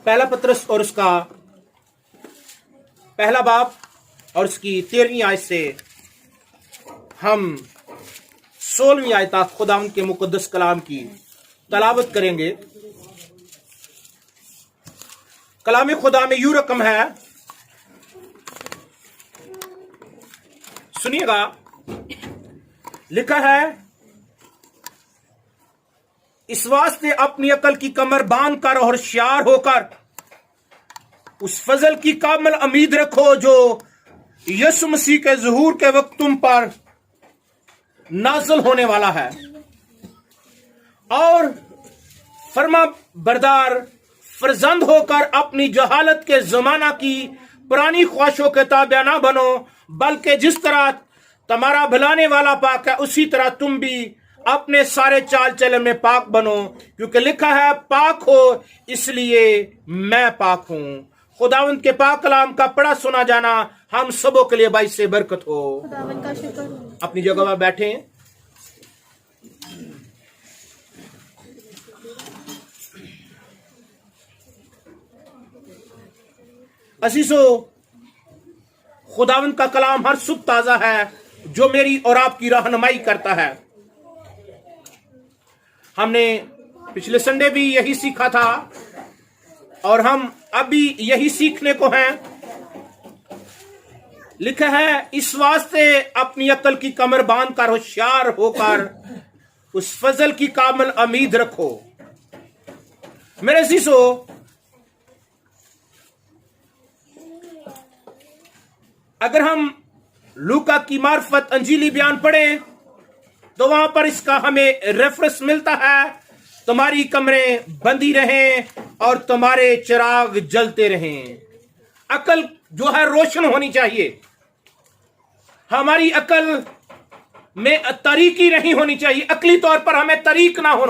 पहला पत्रस और उसका पहला बाब और उसकी 13वीं आयत से हम 16वीं आयत तक खुदावंद के मुकद्दस कलाम की तलावत करेंगे। कलाम खुदा में यूं रकम है, सुनिएगा। लिखा है, इस वास्ते अपनी अकल की कमर बांध कर और होशियार होकर उस फजल की कामिल उम्मीद रखो जो यीशु मसीह के ज़ुहूर के वक्त तुम पर नाज़िल होने वाला है, और फर्मा बरदार फरजंद होकर अपनी जहालत के जमाना की पुरानी ख्वाहिशों के ताबे ना बनो, बल्कि जिस तरह तुम्हारा भुलाने वाला पाक है उसी तरह तुम भी अपने सारे चाल चलन में पाक बनो, क्योंकि लिखा है पाक हो इसलिए मैं पाक हूं। खुदावंद के पाक कलाम का पढ़ा सुना जाना हम सबों के लिए बाइस से बरकत हो। खुदावंद का शुक्र हो। अपनी जगह पर बैठे। असीसो, खुदावंद का कलाम हर सुबह ताजा है जो मेरी और आपकी रहनुमाई करता है। हमने पिछले संडे भी यही सीखा था और हम अभी यही सीखने को हैं। लिखा है, इस वास्ते अपनी अकल की कमर बांध कर होशियार होकर उस फजल की कामिल उम्मीद रखो। मेरे अजीजो, अगर हम लूका की मार्फत अंजीली बयान पढ़ें तो वहां पर इसका हमें रेफरेंस मिलता है, तुम्हारी कमरें बंदी रहें और तुम्हारे चिराग जलते रहें। अकल जो है रोशन होनी चाहिए, हमारी अकल में तरीकी नहीं होनी चाहिए, अकली तौर पर हमें तरीक ना हो।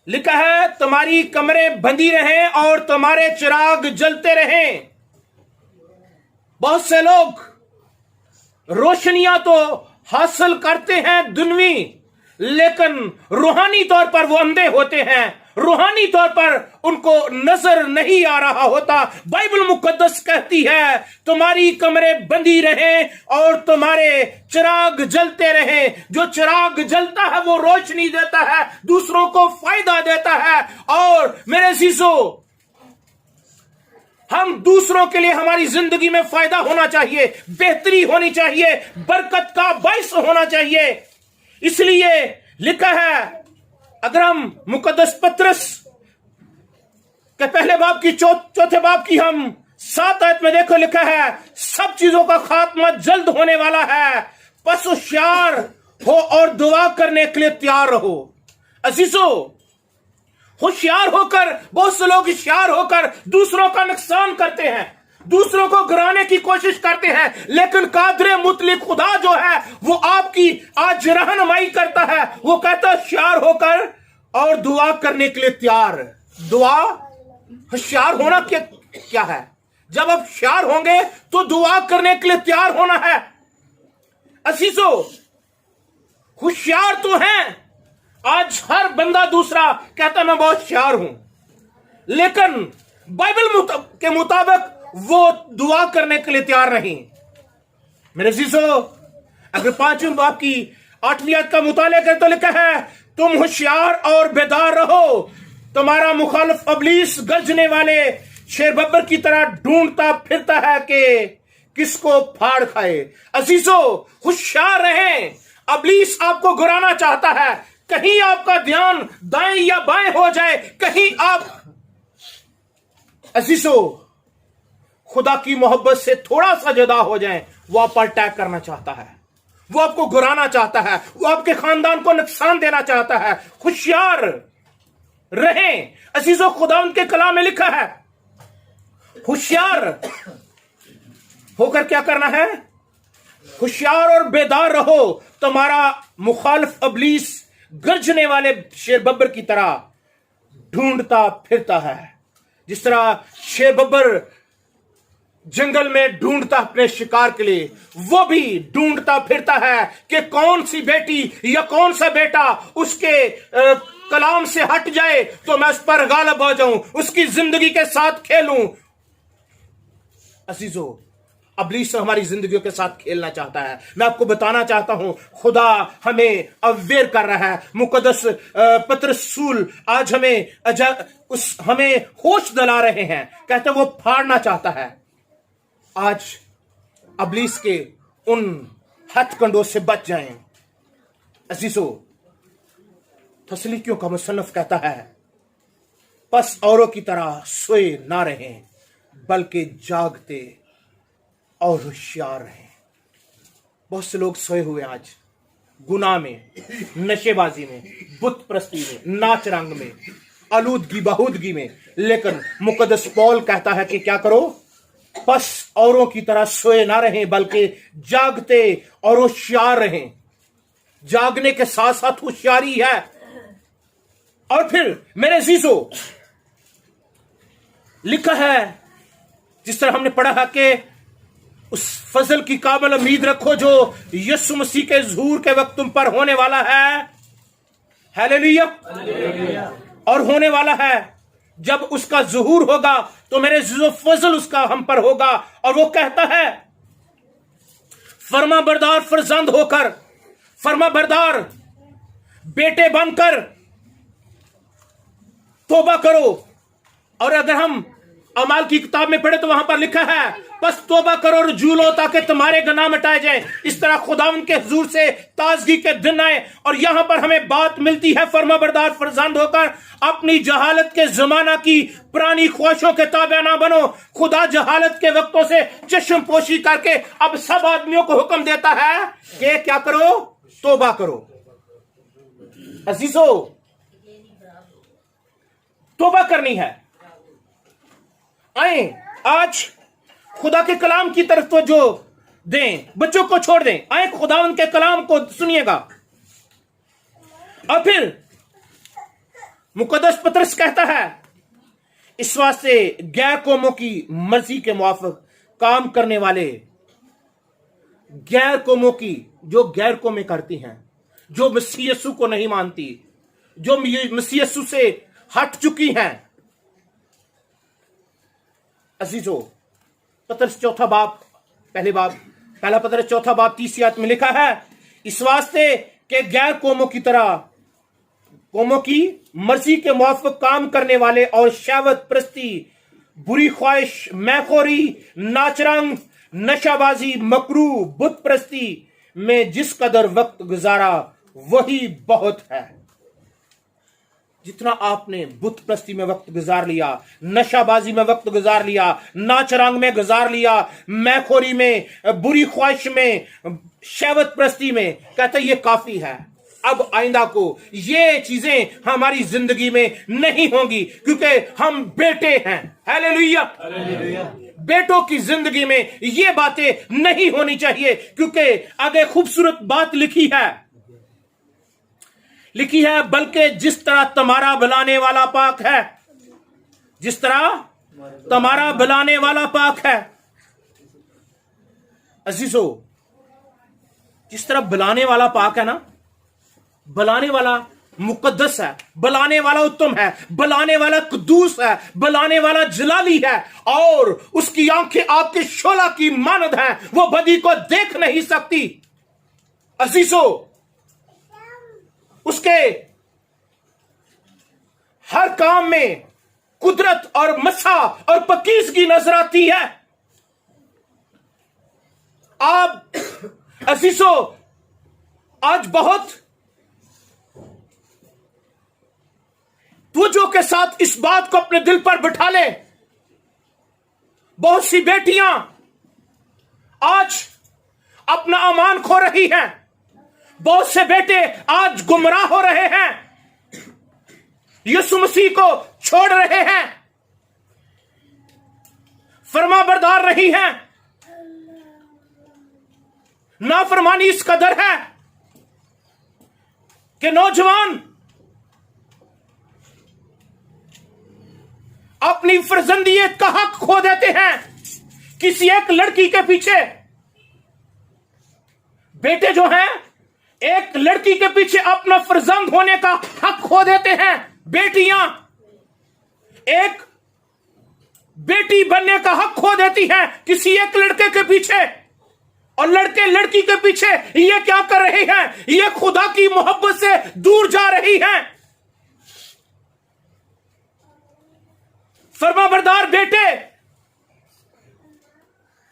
लिखा है तुम्हारी कमरें बंदी रहें और तुम्हारे चिराग जलते रहें। बहुत से लोग रोशनियां तो हासिल करते हैं दुनवी, लेकिन रूहानी तौर पर वो अंधे होते हैं, रूहानी तौर पर उनको नजर नहीं आ रहा होता। बाइबल मुकद्दस कहती है तुम्हारी कमरें बंदी रहें और तुम्हारे चिराग जलते रहें। जो चिराग जलता है वो रोशनी देता है, दूसरों को फायदा देता है। और मेरे सीसो, हम दूसरों के लिए हमारी जिंदगी में फायदा होना चाहिए, बेहतरी होनी चाहिए, बरकत का बाइस होना चाहिए। इसलिए लिखा है, अगर हम मुकद्दस पत्रस के पहले बाब की चौथे बाब की हम 7 आयत में देखो, लिखा है सब चीजों का खात्मा जल्द होने वाला है, बस होशियार हो और दुआ करने के लिए तैयार रहो। अजीजो, होशियार होकर, बहुत से लोग होशियार होकर दूसरों का नुकसान करते हैं, दूसरों को गिराने की कोशिश करते हैं, लेकिन कादरे मुतलिक खुदा जो है वो आपकी आज रहनुमाई करता है। वो कहता है होशियार होकर और दुआ करने के लिए तैयार। दुआ, होशियार होना क्या है? जब आप होशियार होंगे तो दुआ करने के लिए तैयार होना है। असीसो, होशियार तो हैं, आज हर बंदा दूसरा कहता मैं बहुत होशियार हूं, लेकिन बाइबल के मुताबिक वो दुआ करने के लिए तैयार नहीं। मेरे जीजो, अगर 5वें बाब की 8वीं आयत का मुताला करें तो लिखा है तुम होशियार और बेदार रहो, तुम्हारा मुखालिफ इब्लीस गरजने वाले शेर बब्बर की तरह ढूंढता फिरता है कि किसको फाड़ खाए। अजीजो, होशियार रहें, इब्लीस आपको गिराना चाहता है, कहीं आपका ध्यान दाएं या बाएं हो जाए, कहीं आप अजीजो खुदा की मोहब्बत से थोड़ा सा जुदा हो जाएं, वो आप पर अटैक करना चाहता है, वो आपको गिराना चाहता है, वो आपके खानदान को नुकसान देना चाहता है। होशियार रहें। अजीजो, खुदावंद के कलाम में लिखा है होशियार होकर क्या करना है? होशियार और बेदार रहो, तुम्हारा मुखालिफ इब्लीस गरजने वाले शेर बब्बर की तरह ढूंढता फिरता है। जिस तरह शेर बब्बर जंगल में ढूंढता अपने शिकार के लिए, वो भी ढूंढता फिरता है कि कौन सी बेटी या कौन सा बेटा उसके कलाम से हट जाए तो मैं उस पर गालिब हो जाऊं, उसकी जिंदगी के साथ खेलूं। अजीजों, इब्लीस हमारी जिंदगियों के साथ खेलना चाहता है। मैं आपको बताना चाहता हूं, खुदा हमें अवेयर कर रहा है। मुकद्दस पतरस रसूल आज हमें होश दिला रहे हैं। कहते वो फाड़ना चाहता है। आज इब्लीस के उन हथकंडों से बच जाएं। अजीजों, तस्लीकियों का मुसन्निफ कहता है, बस औरों की तरह सोए ना रहें, बल्कि जागते और होशियार रहें। बहुत से लोग सोए हुए आज गुनाह में, नशेबाजी में, बुत परस्ती में, नाच रंग में, आलूदगी बहूदगी में। लेकिन मुकद्दस पौल कहता है कि क्या करो, बस औरों की तरह सोए ना रहें, बल्कि जागते और होशियार रहें। जागने के साथ साथ होशियारी है। और फिर मेरे अजीजों, लिखा है, जिस तरह हमने पढ़ा है कि उस फजल की काबिल उम्मीद रखो जो यीशु मसीह के ज़हूर के वक्त तुम पर होने वाला है। हालेलुया। और होने वाला है। जब उसका ज़हूर होगा तो मेरे फजल उसका हम पर होगा। और वो कहता है, फर्माबरदार फरजंद होकर, फर्माबरदार बेटे बनकर तौबा करो। और अगर हम अमाल की किताब में पढ़े तो वहां पर लिखा है, बस तौबा करो और रजू लो ताकि तुम्हारे गुनाह मिटाए जाए। इस तरह खुदावंद के हुजूर से ताजगी के दिन आए। और यहां पर हमें बात मिलती है, फर्माबरदार फरजंद होकर अपनी जहालत के जमाना की पुरानी ख्वाहिशों के ताबे ना बनो। खुदा जहालत के वक्तों से चश्म पोशी करके अब सब आदमियों को हुक्म देता है कि क्या करो, तौबा करो। अजीजों, तौबा करनी है। आए आज खुदा के कलाम की तरफ तो जो दें, बच्चों को छोड़ दें, आए खुदावंद के कलाम को सुनिएगा। और फिर मुकद्दस पतरस कहता है, इस वास्ते गैर कौमों की मर्जी के मुआफिक काम करने वाले, गैर कौमों की, जो गैर कौमें करती हैं, जो मसीह यीशु को नहीं मानती, जो मसीह यीशु से हट चुकी हैं। अजीजों, पतरस चौथा बाब, पहला पतरस चौथा बाब 30 आयत में लिखा है, इस वास्ते के गैर कौमों की तरह, कौमों की मर्जी के मुआफिक काम करने वाले और शहवत परस्ती, बुरी ख्वाहिश, मैखोरी, नाचरंग, नशाबाजी, मकरू, बुत परस्ती में जिस कदर वक्त गुजारा वही बहुत है। जितना आपने बुत परस्ती में वक्त गुजार लिया, नशाबाजी में वक्त गुजार लिया, नाचरंग में गुजार लिया, मैखोरी में, बुरी ख्वाहिश में, शहवत परस्ती में, कहते ये काफी है। अब आइंदा को ये चीजें हमारी जिंदगी में नहीं होंगी, क्योंकि हम बेटे हैं। हालेलुया। बेटों की जिंदगी में ये बातें नहीं होनी चाहिए, क्योंकि आगे खूबसूरत बात लिखी है, बल्कि जिस तरह तुम्हारा बुलाने वाला पाक है, जिस तरह तुम्हारा बुलाने वाला पाक है। अजीजों, जिस तरह बुलाने वाला पाक है ना, बुलाने वाला मुकद्दस है, बुलाने वाला उत्तम है, बुलाने वाला कुद्दूस है, बुलाने वाला जलाली है, और उसकी आंखें आपके शोला की मानद हैं, वो बदी को देख नहीं सकती। अजीजों, उसके हर काम में कुदरत और मसा और पकीज़गी नजर आती है। आप अजीजों, आज बहुत तवज्जो के साथ इस बात को अपने दिल पर बिठा ले। बहुत सी बेटियां आज अपना अमान खो रही हैं, बहुत से बेटे आज गुमराह हो रहे हैं, यीशु मसीह को छोड़ रहे हैं, फरमाबरदार नहीं हैं। नाफरमानी इस कदर है कि नौजवान अपनी फर्जंदियत का हक खो देते हैं किसी एक लड़की के पीछे। बेटे जो हैं एक लड़की के पीछे अपना फर्जंद होने का हक खो देते हैं। बेटियां एक बेटी बनने का हक खो देती हैं किसी एक लड़के के पीछे, और लड़के लड़की के पीछे ये क्या कर रहे हैं? ये खुदा की मोहब्बत से दूर जा रही हैं। फरमाबरदार बेटे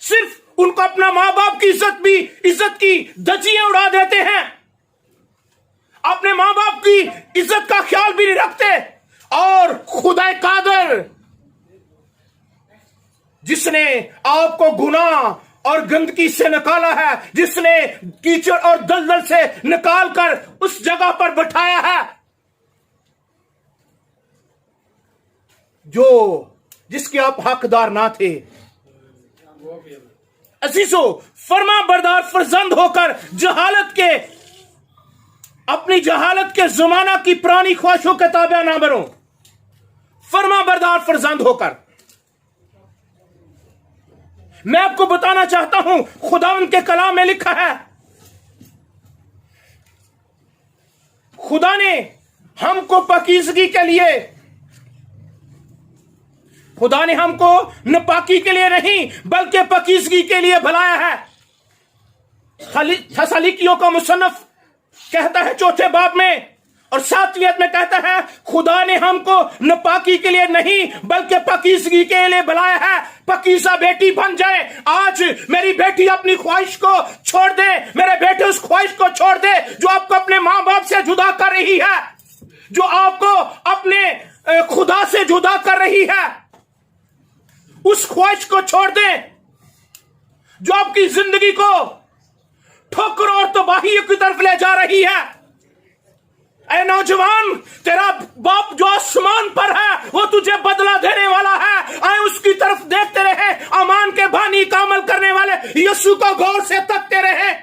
सिर्फ उनको अपना मां बाप की इज्जत की धज्जियां उड़ा देते हैं, अपने मां बाप की इज्जत का ख्याल भी नहीं रखते। और खुदा कादर जिसने आपको गुनाह और गंदगी से निकाला है, जिसने कीचड़ और दलदल से निकाल कर उस जगह पर बैठाया है जिसके आप हकदार ना थे। अजीजो, फर्मा बरदार फर्जंद होकर अपनी जहालत के जमाना की पुरानी ख्वाहिशों के ताबे ना बनो। फर्मा बरदार फर्जंद होकर मैं आपको बताना चाहता हूं, खुदावंद के कलाम में लिखा है, खुदा ने हमको पाकीज़गी के लिए, खुदा ने हमको नापाकी के लिए नहीं बल्कि पाकीज़गी के लिए बुलाया है। थस्सलुनीकियों का मुसन्निफ कहता है 4 बाब में और 7वीं आयत में कहता है, खुदा ने हमको नापाकी के लिए नहीं बल्कि पाकीज़गी के लिए बुलाया है। पाकीज़ा बेटी बन जाए। आज मेरी बेटी अपनी ख्वाहिश को छोड़ दे, मेरे बेटे उस ख्वाहिश को छोड़ दे जो आपको अपने मां बाप से जुदा कर रही है, जो आपको अपने खुदा से जुदा कर रही है। उस ख्वाहिश को छोड़ दे जो आपकी जिंदगी को ठोकर और तबाही की तरफ ले जा रही है। ऐ नौजवान, तेरा बाप जो आसमान पर है वो तुझे बदला देने वाला है। आए उसकी तरफ देखते रहे, अमान के बानी का अमल करने वाले यीशु को गौर से तकते रहे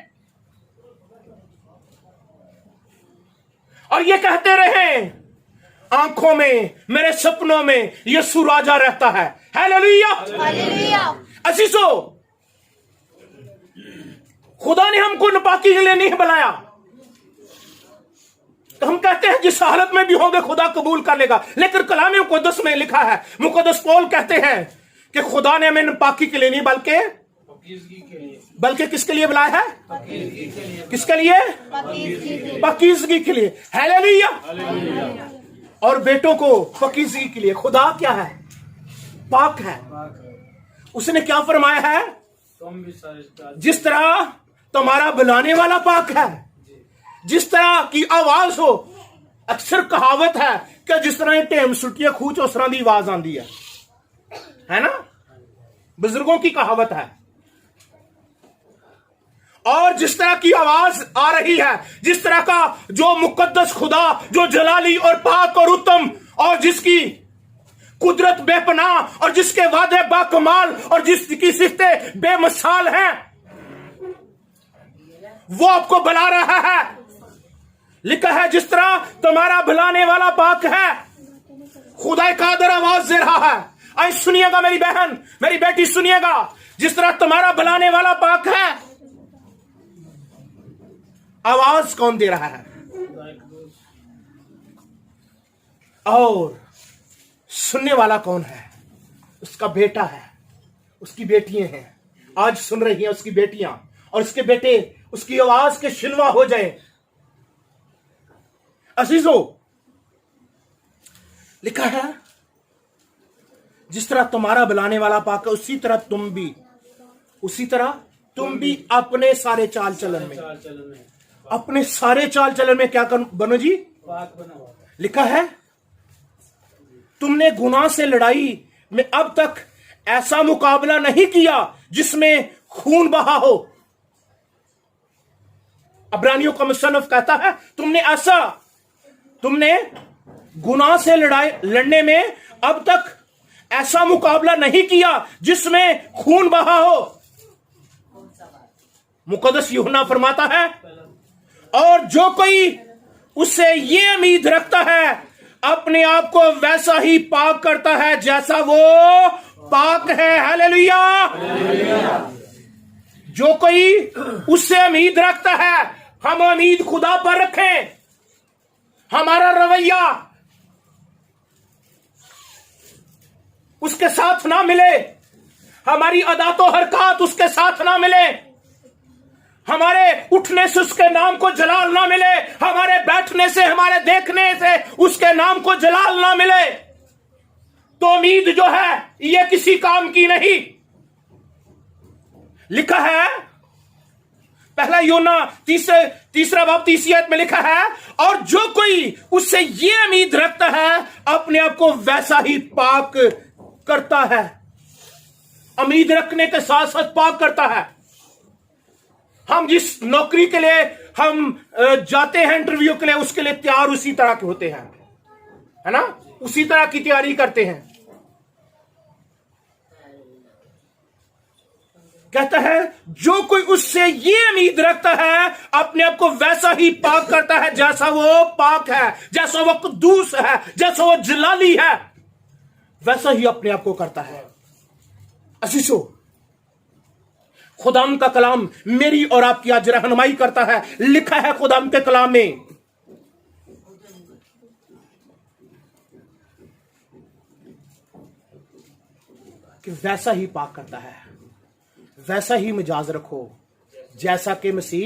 और ये कहते रहे, आंखों में, मेरे सपनों में यीशु राजा रहता है। Hallelujah, hallelujah. अजीजों, खुदा ने हमको नापाकी के लिए नहीं बुलाया। तो हम कहते हैं जिस हालत में भी होंगे खुदा कबूल कर लेगा, लेकिन कलाम मुकद्दस में लिखा है, मुकद्दस पौल कहते हैं कि खुदा ने हमें नापाकी के लिए नहीं बल्कि किसके लिए बुलाया है? किसके लिए? पाकीज़गी के लिए। हालेलुया। और बेटों को पाकीज़गी के लिए। खुदा क्या है? पाक है। उसने क्या फरमाया है? जिस तरह तुम्हारा बुलाने वाला पाक है, जिस तरह की आवाज हो। अक्सर कहावत है कि जिस तरह टेम सुटिया खूच उस तरह की आवाज आती है ना? बुजुर्गों की कहावत है। और जिस तरह की आवाज आ रही है, जिस तरह का जो मुकद्दस खुदा, जो जलाली और पाक और उत्तम और जिसकी कुदरत बेपनाह और जिसके वादे बाकमाल और जिसकी सिफतें बेमिसाल हैं, वो आपको बुला रहा है। लिखा है जिस तरह तुम्हारा बुलाने वाला पाक है, खुदा कादर आवाज दे रहा है। आई सुनिएगा मेरी बहन, मेरी बेटी सुनिएगा, जिस तरह तुम्हारा बुलाने वाला पाक है, आवाज कौन दे रहा है? और सुनने वाला कौन है? उसका बेटा है, उसकी बेटियां हैं। आज सुन रही हैं उसकी बेटियां और उसके बेटे, उसकी आवाज के शिलवा हो जाए। अजीजों, लिखा है जिस तरह तुम्हारा बुलाने वाला पाक है, उसी तरह तुम भी अपने सारे चाल चलन में, अपने सारे चाल चलन में क्या बनो जी? पाक बनो। लिखा है तुमने गुनाह से लड़ाई में अब तक ऐसा मुकाबला नहीं किया जिसमें खून बहा हो। अब्रानियों का मुसन्निफ कहता है तुमने गुनाह से लड़ने में अब तक ऐसा मुकाबला नहीं किया जिसमें खून बहा हो। मुकद्दस यूहन्ना फरमाता है, और जो कोई उससे ये उम्मीद रखता है अपने आप को वैसा ही पाक करता है जैसा वो पाक है। हालेलुया। जो कोई उससे उम्मीद रखता है हम उम्मीद खुदा पर रखें, हमारा रवैया उसके साथ ना मिले, हमारी अदा तो हरकत उसके साथ ना मिले, हमारे उठने से उसके नाम को जलाल ना मिले, हमारे बैठने से, हमारे देखने से उसके नाम को जलाल ना मिले, तो उम्मीद जो है ये किसी काम की नहीं। लिखा है पहला यूहन्ना तीसरा बाब 30 आयत में लिखा है, और जो कोई उससे ये उम्मीद रखता है अपने आप को वैसा ही पाक करता है। उम्मीद रखने के साथ साथ पाक करता है। हम जिस नौकरी के लिए हम जाते हैं इंटरव्यू के लिए, उसके लिए तैयार उसी तरह के होते हैं, है ना, उसी तरह की तैयारी करते हैं। कहता है जो कोई उससे ये उम्मीद रखता है अपने आप को वैसा ही पाक करता है जैसा वो पाक है, जैसा वो कुद्दूस है, जैसा वो जलाली है, वैसा ही अपने आप को करता है। अजीजों, खुदाम का कलाम मेरी और आपकी आज रहनुमाई करता है। लिखा है खुदाम के कलाम में, कि वैसा ही पाक करता है, वैसा ही मिजाज रखो जैसा कि मसीह